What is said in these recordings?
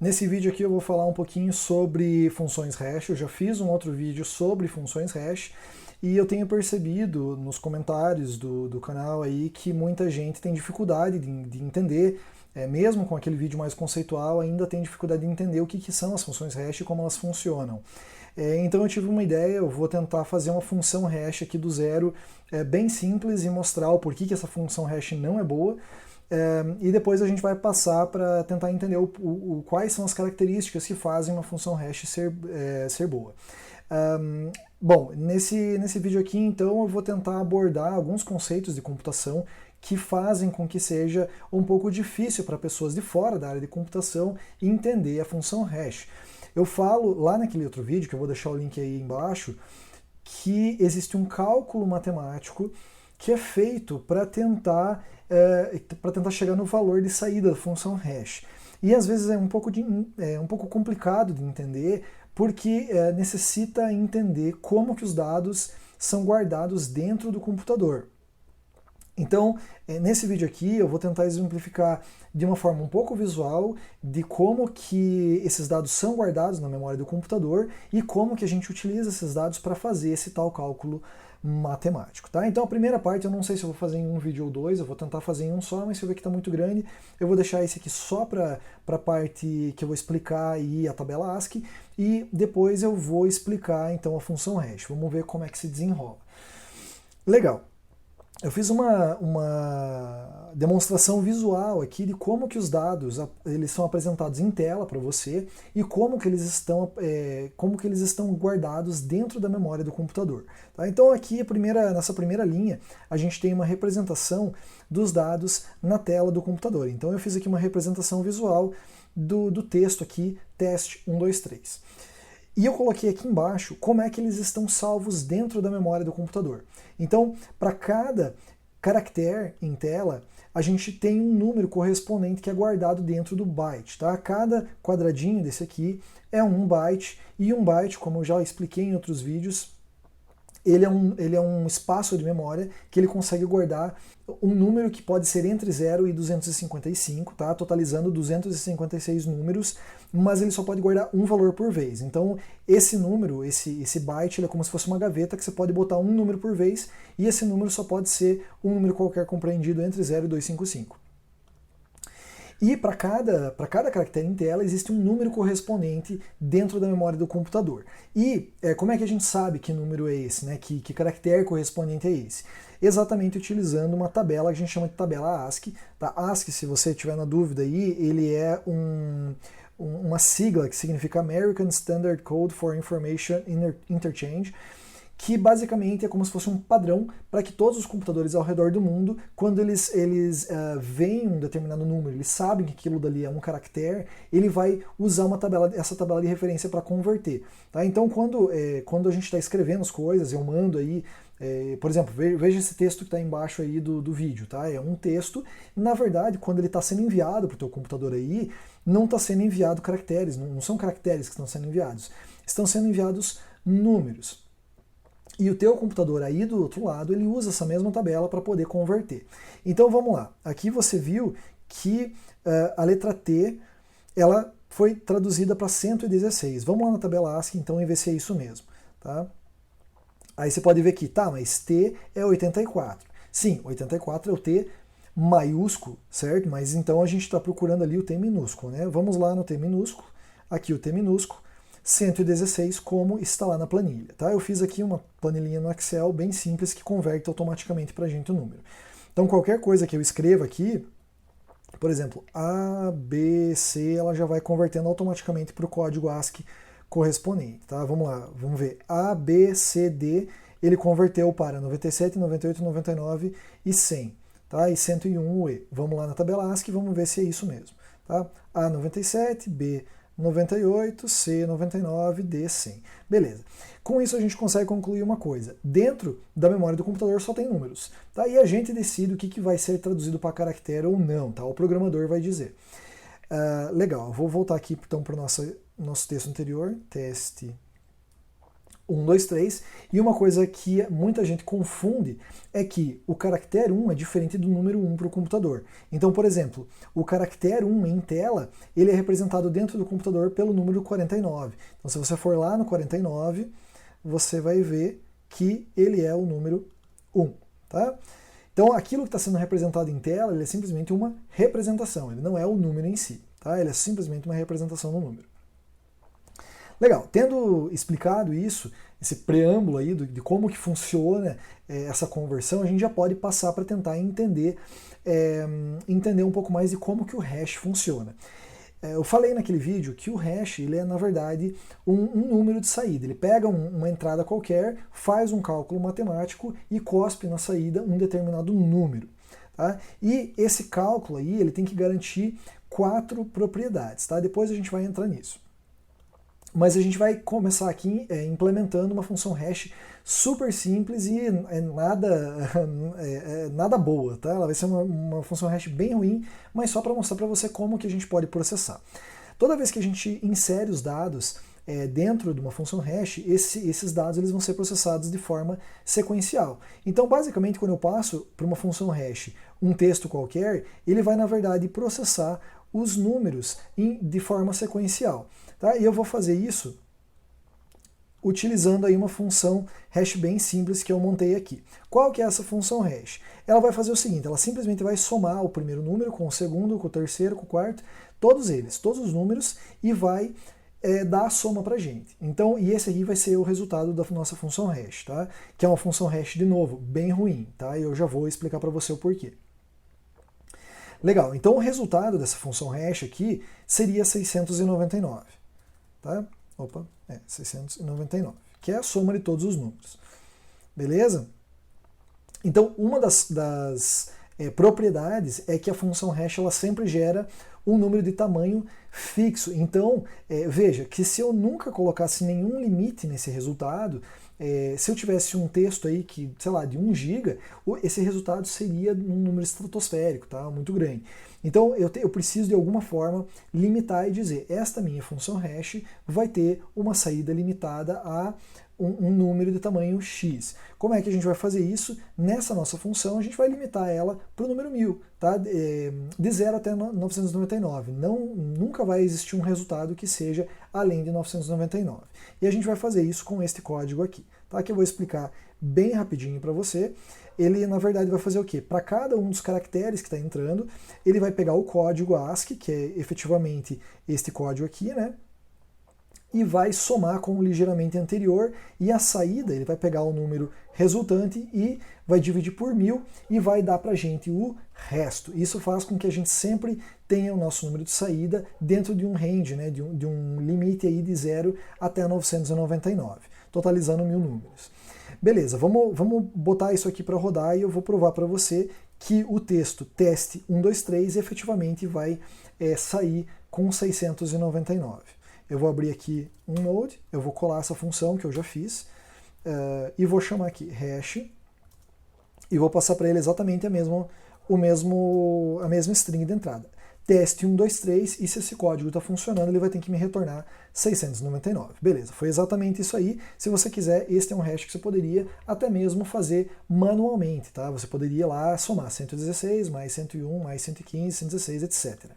Nesse vídeo aqui eu vou falar um pouquinho sobre funções hash. Eu já fiz um outro vídeo sobre funções hash e eu tenho percebido nos comentários do canal aí que muita gente tem dificuldade de entender, mesmo com aquele vídeo mais conceitual, ainda tem dificuldade de entender o que são as funções hash e como elas funcionam. Então eu tive uma ideia, eu vou tentar fazer uma função hash aqui do zero, bem simples, e mostrar o porquê que essa função hash não é boa. E depois a gente vai passar para tentar entender quais são as características que fazem uma função hash ser boa. Bom, nesse vídeo aqui, então, eu vou tentar abordar alguns conceitos de computação que fazem com que seja um pouco difícil para pessoas de fora da área de computação entender a função hash. Eu falo lá naquele outro vídeo, que eu vou deixar o link aí embaixo, que existe um cálculo matemático que é feito para tentar chegar no valor de saída da função hash. E às vezes é um pouco complicado de entender, porque necessita entender como que os dados são guardados dentro do computador. Então, nesse vídeo aqui eu vou tentar exemplificar de uma forma um pouco visual de como que esses dados são guardados na memória do computador e como que a gente utiliza esses dados para fazer esse tal cálculo matemático, tá? Então a primeira parte eu não sei se eu vou fazer em um vídeo ou dois, eu vou tentar fazer em um só, mas se eu ver que está muito grande, eu vou deixar esse aqui só para a parte que eu vou explicar aí a tabela ASCII e depois eu vou explicar então a função hash. Vamos ver como é que se desenrola. Legal. Eu fiz uma demonstração visual aqui de como que os dados eles são apresentados em tela para você e como que eles estão guardados dentro da memória do computador. Tá? Então aqui nessa primeira linha a gente tem uma representação dos dados na tela do computador. Então eu fiz aqui uma representação visual do texto aqui, teste 1, 2, 3. E eu coloquei aqui embaixo como é que eles estão salvos dentro da memória do computador. Então, para cada caractere em tela, a gente tem um número correspondente que é guardado dentro do byte. Tá? Cada quadradinho desse aqui é um byte, e um byte, como eu já expliquei em outros vídeos, ele é um espaço de memória que ele consegue guardar um número que pode ser entre 0 e 255, tá? Totalizando 256 números, mas ele só pode guardar um valor por vez. Então esse número, esse byte, ele é como se fosse uma gaveta que você pode botar um número por vez, e esse número só pode ser um número qualquer compreendido entre 0 e 255. E para cada caractere em tela existe um número correspondente dentro da memória do computador. E como é que a gente sabe que número é esse, né? Que caractere correspondente é esse? Exatamente utilizando uma tabela que a gente chama de tabela ASCII. Tá? ASCII, se você tiver na dúvida aí, ele é uma sigla que significa American Standard Code for Information Interchange, que basicamente é como se fosse um padrão para que todos os computadores ao redor do mundo, quando eles veem um determinado número, eles sabem que aquilo dali é um caractere, ele vai usar essa tabela de referência para converter. Tá? Então, quando a gente está escrevendo as coisas, eu mando aí, por exemplo, veja esse texto que está embaixo aí do vídeo, tá? É um texto, na verdade, quando ele está sendo enviado para o teu computador aí, não está sendo enviado caracteres, não são caracteres que estão sendo enviados, estão sendo enviados números. E o teu computador aí do outro lado, ele usa essa mesma tabela para poder converter. Então vamos lá. Aqui você viu que a letra T ela foi traduzida para 116. Vamos lá na tabela ASCII então e ver se é isso mesmo. Tá? Aí você pode ver aqui, tá, mas T é 84. Sim, 84 é o T maiúsculo, certo? Mas então a gente está procurando ali o T minúsculo, né? Vamos lá no T minúsculo. Aqui o T minúsculo. 116 como está lá na planilha. Tá? Eu fiz aqui uma planilhinha no Excel bem simples que converte automaticamente para a gente o número. Então qualquer coisa que eu escreva aqui, por exemplo, A, B, C, ela já vai convertendo automaticamente para o código ASCII correspondente. Tá? Vamos lá, vamos ver. A, B, C, D, ele converteu para 97, 98, 99 e 100. Tá? E 101 o E. Vamos lá na tabela ASCII e vamos ver se é isso mesmo. Tá? A, 97, B, 98, C, 99, D, 100. Beleza. Com isso a gente consegue concluir uma coisa. Dentro da memória do computador só tem números. Tá? E a gente decide o que vai ser traduzido para caractere ou não. Tá? O programador vai dizer. Legal, eu vou voltar aqui então para o nosso texto anterior. Teste 1, 2, 3, e uma coisa que muita gente confunde é que o caractere 1 é diferente do número 1 para o computador. Então, por exemplo, o caractere 1 em tela, ele é representado dentro do computador pelo número 49. Então, se você for lá no 49, você vai ver que ele é o número 1, tá? Então, aquilo que está sendo representado em tela, ele é simplesmente uma representação, ele não é o número em si, tá? Ele é simplesmente uma representação do número. Legal, tendo explicado isso, esse preâmbulo aí de como que funciona essa conversão, a gente já pode passar para tentar entender um pouco mais de como que o hash funciona. Eu falei naquele vídeo que o hash ele é, na verdade, um número de saída. Ele pega uma entrada qualquer, faz um cálculo matemático e cospe na saída um determinado número. Tá? E esse cálculo aí ele tem que garantir 4 propriedades. Tá? Depois a gente vai entrar nisso. Mas a gente vai começar aqui implementando uma função hash super simples e nada boa, tá? Ela vai ser uma função hash bem ruim, mas só para mostrar para você como que a gente pode processar. Toda vez que a gente insere os dados dentro de uma função hash, esses dados eles vão ser processados de forma sequencial. Então, basicamente, quando eu passo para uma função hash um texto qualquer, ele vai, na verdade, processar os números de forma sequencial. Tá? E eu vou fazer isso utilizando aí uma função hash bem simples que eu montei aqui. Qual que é essa função hash? Ela vai fazer o seguinte, ela simplesmente vai somar o primeiro número com o segundo, com o terceiro, com o quarto, todos os números, e vai dar a soma pra gente. Então, e esse aqui vai ser o resultado da nossa função hash, tá? Que é uma função hash, de novo, bem ruim, tá? E eu já vou explicar para você o porquê. Legal, então o resultado dessa função hash aqui seria 699. Tá? 699, que é a soma de todos os números. Beleza? Então, uma das propriedades é que a função hash ela sempre gera um número de tamanho fixo. Então, veja que se eu nunca colocasse nenhum limite nesse resultado, se eu tivesse um texto aí que, sei lá, de 1 GB, esse resultado seria um número estratosférico, tá? Muito grande. Então eu preciso de alguma forma limitar e dizer, esta minha função hash vai ter uma saída limitada a um número de tamanho x. Como é que a gente vai fazer isso? Nessa nossa função a gente vai limitar ela para o número 1000, tá? De 0 até 999. Nunca vai existir um resultado que seja além de 999. E a gente vai fazer isso com este código aqui, tá? Que eu vou explicar bem rapidinho para você. Ele, na verdade, vai fazer o quê? Para cada um dos caracteres que está entrando, ele vai pegar o código ASCII, que é efetivamente este código aqui, né? E vai somar com o ligeiramente anterior, e a saída, ele vai pegar o número resultante e vai dividir por 1000 e vai dar para a gente o resto. Isso faz com que a gente sempre tenha o nosso número de saída dentro de um range, né? de um limite aí de 0 até 999, totalizando 1000 números. Beleza, vamos botar isso aqui para rodar e eu vou provar para você que o texto teste 123 efetivamente vai sair com 699. Eu vou abrir aqui um node, eu vou colar essa função que eu já fiz e vou chamar aqui hash e vou passar para ele exatamente a mesma string de entrada. Teste 123 e se esse código está funcionando, ele vai ter que me retornar 699. Beleza, foi exatamente isso aí. Se você quiser, este é um hash que você poderia até mesmo fazer manualmente, tá? Você poderia ir lá somar 116 mais 101 mais 115, 116, etc.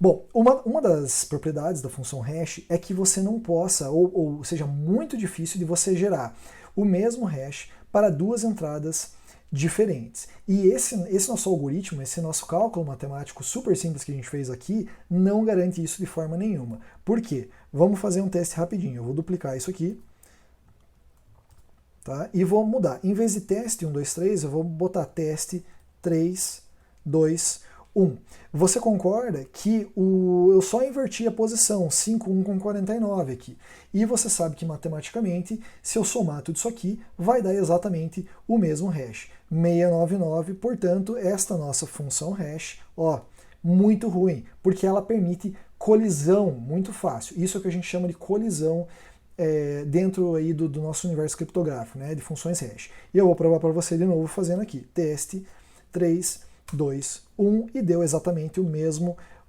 Bom, uma das propriedades da função hash é que você não possa, ou seja muito difícil de você gerar o mesmo hash para duas entradas diferentes. E esse nosso algoritmo, esse nosso cálculo matemático super simples que a gente fez aqui, não garante isso de forma nenhuma. Por quê? Vamos fazer um teste rapidinho. Eu vou duplicar isso aqui, tá? E vou mudar. Em vez de teste 1, 2, 3, eu vou botar teste 3, 2, 1. Você concorda que eu só inverti a posição 51 com 49 aqui. E você sabe que matematicamente, se eu somar tudo isso aqui, vai dar exatamente o mesmo hash. 699, portanto, esta nossa função hash, muito ruim, porque ela permite colisão muito fácil. Isso é o que a gente chama de colisão dentro aí do nosso universo criptográfico, né, de funções hash. E eu vou provar para você de novo fazendo aqui. Teste 3, 2, 1 e deu exatamente o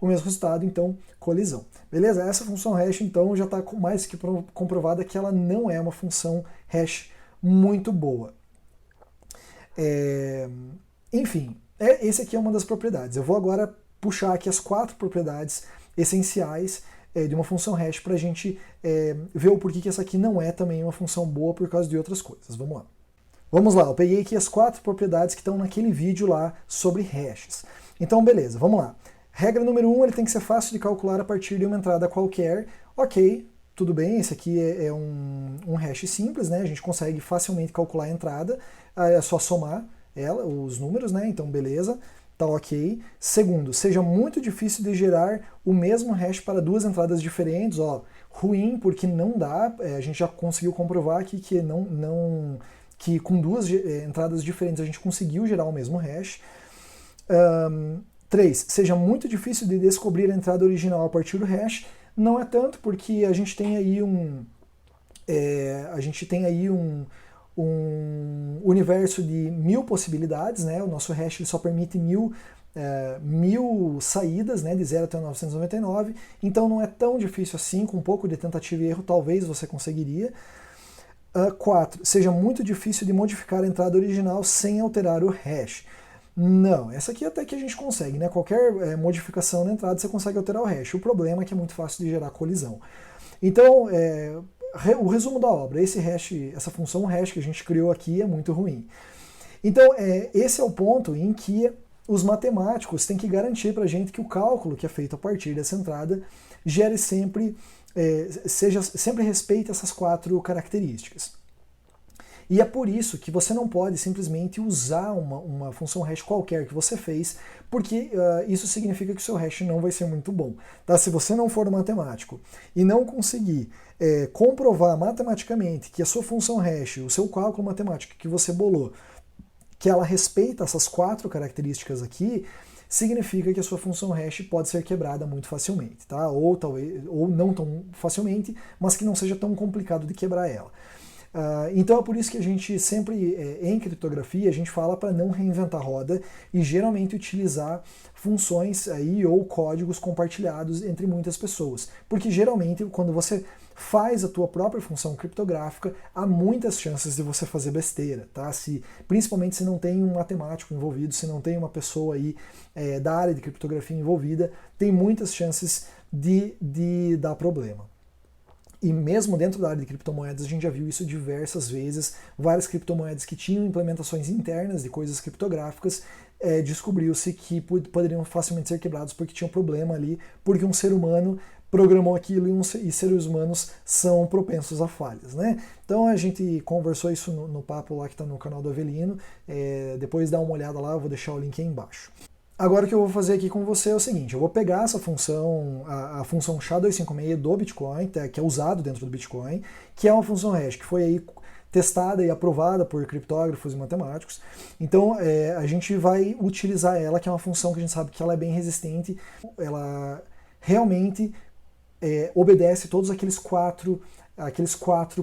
o mesmo resultado, então colisão. Beleza? Essa função hash, então, já está mais que comprovada que ela não é uma função hash muito boa. Enfim, esse aqui é uma das propriedades. Eu vou agora puxar aqui as 4 propriedades essenciais de uma função hash para a gente ver o porquê que essa aqui não é também uma função boa por causa de outras coisas. Vamos lá. Vamos lá, eu peguei aqui as 4 propriedades que estão naquele vídeo lá sobre hashes. Então, beleza, vamos lá. Regra número 1, ele tem que ser fácil de calcular a partir de uma entrada qualquer. Ok, tudo bem, esse aqui é um hash simples, né? A gente consegue facilmente calcular a entrada, é só somar os números, né? Então, beleza, tá ok. Segundo, seja muito difícil de gerar o mesmo hash para 2 entradas diferentes, ó, ruim, porque não dá, a gente já conseguiu comprovar aqui que que com 2 entradas diferentes a gente conseguiu gerar o mesmo hash. 3. Seja muito difícil de descobrir a entrada original a partir do hash. Não é tanto, porque a gente tem aí um universo de 1000 possibilidades, né? O nosso hash ele só permite 1000 saídas, né, de 0 até 999, então não é tão difícil assim, com um pouco de tentativa e erro talvez você conseguiria. 4. Seja muito difícil de modificar a entrada original sem alterar o hash. Não, essa aqui até que a gente consegue, né? Qualquer modificação na entrada você consegue alterar o hash. O problema é que é muito fácil de gerar colisão. Então, o resumo da obra, essa função hash que a gente criou aqui é muito ruim. Então, esse é o ponto em que os matemáticos têm que garantir para a gente que o cálculo que é feito a partir dessa entrada gere sempre respeite essas 4 características. E é por isso que você não pode simplesmente usar uma função hash qualquer que você fez, porque isso significa que o seu hash não vai ser muito bom. Tá? Se você não for matemático e não conseguir comprovar matematicamente que a sua função hash, o seu cálculo matemático que você bolou, que ela respeita essas 4 características aqui, significa que a sua função hash pode ser quebrada muito facilmente, tá? Ou não tão facilmente, mas que não seja tão complicado de quebrar ela. Então é por isso que a gente sempre, em criptografia, a gente fala para não reinventar a roda e geralmente utilizar funções aí ou códigos compartilhados entre muitas pessoas. Porque geralmente quando você faz a tua própria função criptográfica, há muitas chances de você fazer besteira, tá? Principalmente se não tem um matemático envolvido, se não tem uma pessoa aí da área de criptografia envolvida, tem muitas chances de dar problema. E mesmo dentro da área de criptomoedas, a gente já viu isso diversas vezes. Várias criptomoedas que tinham implementações internas de coisas criptográficas, descobriu-se que poderiam facilmente ser quebrados porque tinha um problema ali, porque um ser humano programou aquilo e seres humanos são propensos a falhas, né? Então a gente conversou isso no papo lá que está no canal do Avelino. Depois dá uma olhada lá, eu vou deixar o link aí embaixo. Agora o que eu vou fazer aqui com você é o seguinte, eu vou pegar essa função, a função SHA-256 do Bitcoin, que é usado dentro do Bitcoin, que é uma função hash, que foi aí testada e aprovada por criptógrafos e matemáticos. Então a gente vai utilizar ela, que é uma função que a gente sabe que ela é bem resistente, ela realmente obedece todos aqueles quatro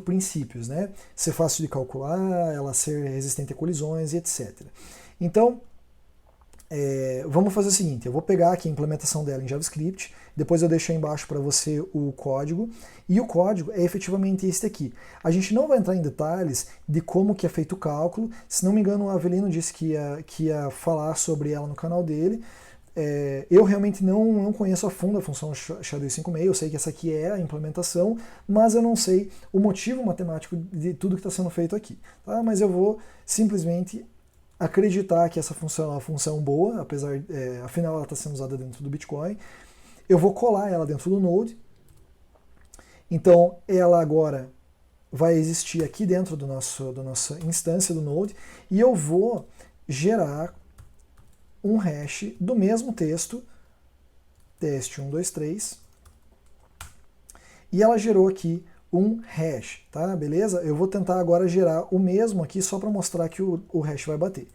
princípios, né? Ser fácil de calcular, ela ser resistente a colisões e etc. Então, vamos fazer o seguinte, eu vou pegar aqui a implementação dela em JavaScript, depois eu deixo aí embaixo para você o código, e o código é efetivamente este aqui. A gente não vai entrar em detalhes de como que é feito o cálculo, se não me engano o Avelino disse que ia falar sobre ela no canal dele. Eu realmente não conheço a fundo a função SHA-256, eu sei que essa aqui é a implementação, mas eu não sei o motivo matemático de tudo que está sendo feito aqui. Tá? Mas eu vou simplesmente acreditar que essa função é uma função boa, afinal ela está sendo usada dentro do Bitcoin. Eu vou colar ela dentro do Node. Então ela agora vai existir aqui dentro da nossa instância do Node e eu vou gerar um hash do mesmo texto, teste123, e ela gerou aqui um hash, tá? Beleza? Eu vou tentar agora gerar o mesmo aqui só para mostrar que o hash vai bater.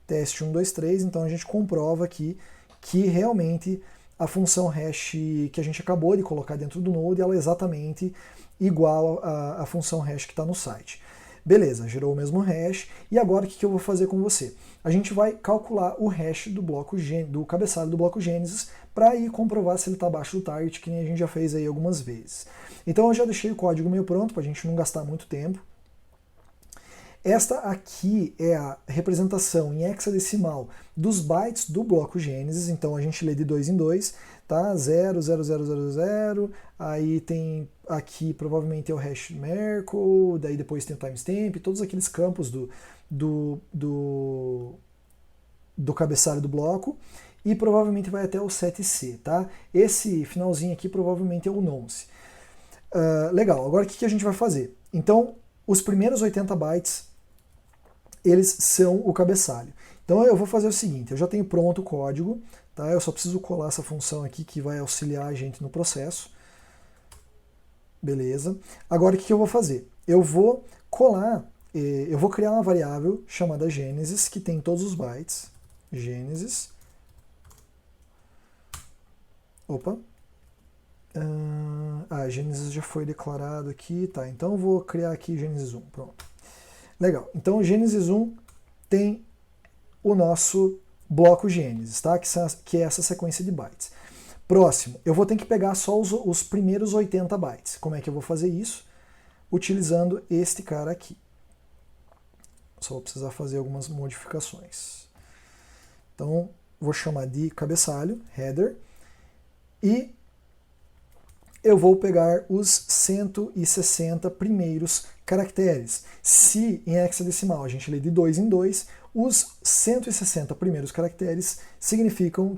Teste123, então a gente comprova aqui que realmente a função hash que a gente acabou de colocar dentro do Node, ela é exatamente igual à função hash que está no site. Beleza, gerou o mesmo hash. E agora o que eu vou fazer com você? A gente vai calcular o hash do bloco do cabeçalho do bloco Gênesis para ir comprovar se ele está abaixo do target, que nem a gente já fez aí algumas vezes. Então eu já deixei o código meio pronto para a gente não gastar muito tempo. Esta aqui é a representação em hexadecimal dos bytes do bloco Gênesis, então a gente lê de 2 em 2, tá? 0, 0, 0, 0, 0, aí tem aqui provavelmente é o hash Merkle, daí depois tem o timestamp, todos aqueles campos do cabeçalho do bloco, e provavelmente vai até o 7C, tá? Esse finalzinho aqui provavelmente é o nonce. Legal, agora o que a gente vai fazer? Então, os primeiros 80 bytes eles são o cabeçalho. Então eu vou fazer o seguinte, eu já tenho pronto o código, tá? Eu só preciso colar essa função aqui que vai auxiliar a gente no processo. Beleza. Agora o que eu vou fazer? Eu vou colar, eu vou criar uma variável chamada Gênesis, que tem todos os bytes. Gênesis. Opa. Gênesis já foi declarado aqui, tá? Então eu vou criar aqui Gênesis 1, pronto. Legal, então o Gênesis 1 tem o nosso bloco Gênesis, tá? Que é essa sequência de bytes. Próximo, eu vou ter que pegar só os primeiros 80 bytes. Como é que eu vou fazer isso? Utilizando este cara aqui. Só vou precisar fazer algumas modificações. Então, vou chamar de cabeçalho, header, e eu vou pegar os 160 primeiros caracteres. Se em hexadecimal a gente lê de 2 em 2, os 160 primeiros caracteres significam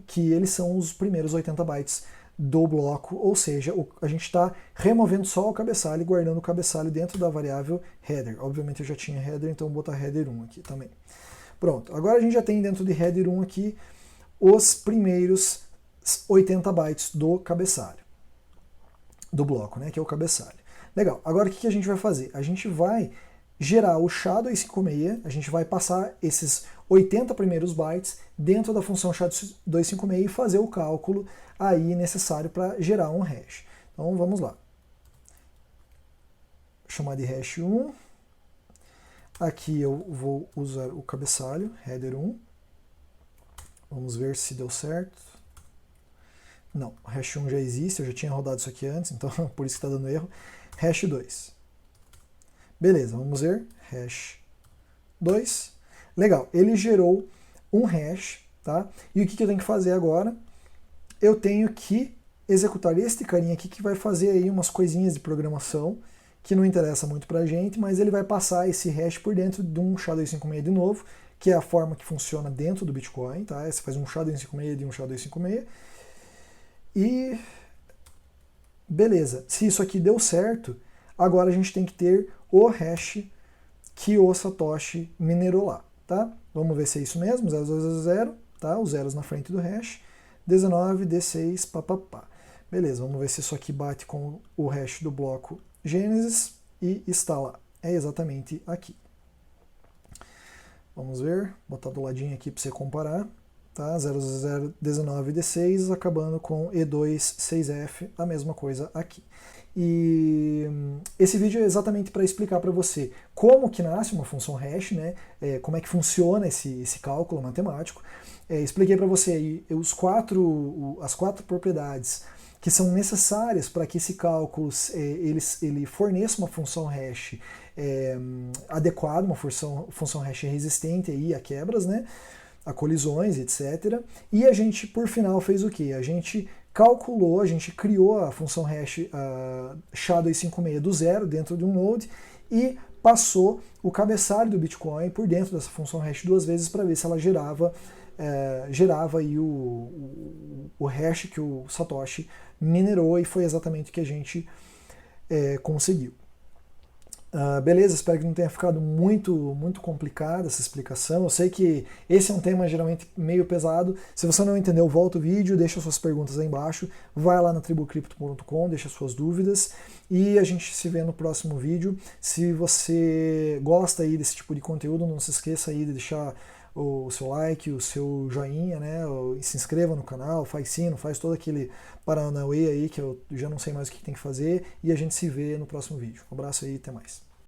que eles são os primeiros 80 bytes do bloco, ou seja, a gente está removendo só o cabeçalho e guardando o cabeçalho dentro da variável header. Obviamente eu já tinha header, então vou botar header 1 aqui também. Pronto, agora a gente já tem dentro de header 1 aqui os primeiros 80 bytes do cabeçalho, do bloco, né, que é o cabeçalho. Legal, agora o que a gente vai fazer? A gente vai gerar o SHA-256, a gente vai passar esses 80 primeiros bytes dentro da função SHA-256 e fazer o cálculo aí necessário para gerar um hash. Então vamos lá. Vou chamar de hash 1. Aqui eu vou usar o cabeçalho, header 1. Vamos ver se deu certo. Não, o hash 1 já existe, eu já tinha rodado isso aqui antes, então por isso que está dando erro. Hash 2. Beleza, vamos ver. Hash 2. Legal, ele gerou um hash, tá? E o que eu tenho que fazer agora? Eu tenho que executar este carinha aqui que vai fazer aí umas coisinhas de programação que não interessa muito pra gente, mas ele vai passar esse hash por dentro de um SHA-256 de novo, que é a forma que funciona dentro do Bitcoin, tá? Você faz um SHA-256 de um SHA-256. E beleza, se isso aqui deu certo, agora a gente tem que ter o hash que o Satoshi minerou lá, tá? Vamos ver se é isso mesmo, 0000, tá? Os zeros na frente do hash, 19, D6, papapá. Beleza, vamos ver se isso aqui bate com o hash do bloco Gênesis e está lá. É exatamente aqui. Vamos ver, botar do ladinho aqui para você comparar. Tá? 0019D6 acabando com E2-6F, a mesma coisa aqui. E esse vídeo é exatamente para explicar para você como que nasce uma função hash, né? Como é que funciona esse cálculo matemático. Expliquei para você aí as quatro propriedades que são necessárias para que esse cálculo ele forneça uma função hash adequada, uma função hash resistente aí a quebras, né? A colisões, etc. E a gente, por final, fez o quê? A gente calculou, a gente criou a função hash SHA-256 do zero dentro de um node e passou o cabeçalho do Bitcoin por dentro dessa função hash duas vezes para ver se ela gerava aí o hash que o Satoshi minerou, e foi exatamente o que a gente conseguiu. Beleza, espero que não tenha ficado muito complicada essa explicação. Eu sei que esse é um tema geralmente meio pesado. Se você não entendeu, volta o vídeo, deixa suas perguntas aí embaixo, vai lá na tribucrypto.com, deixa suas dúvidas e a gente se vê no próximo vídeo. Se você gosta aí desse tipo de conteúdo, não se esqueça aí de deixar o seu like, o seu joinha, né? Se inscreva no canal, faz sino, faz todo aquele paranauê aí que eu já não sei mais o que tem que fazer, e a gente se vê no próximo vídeo. Um abraço aí, até mais.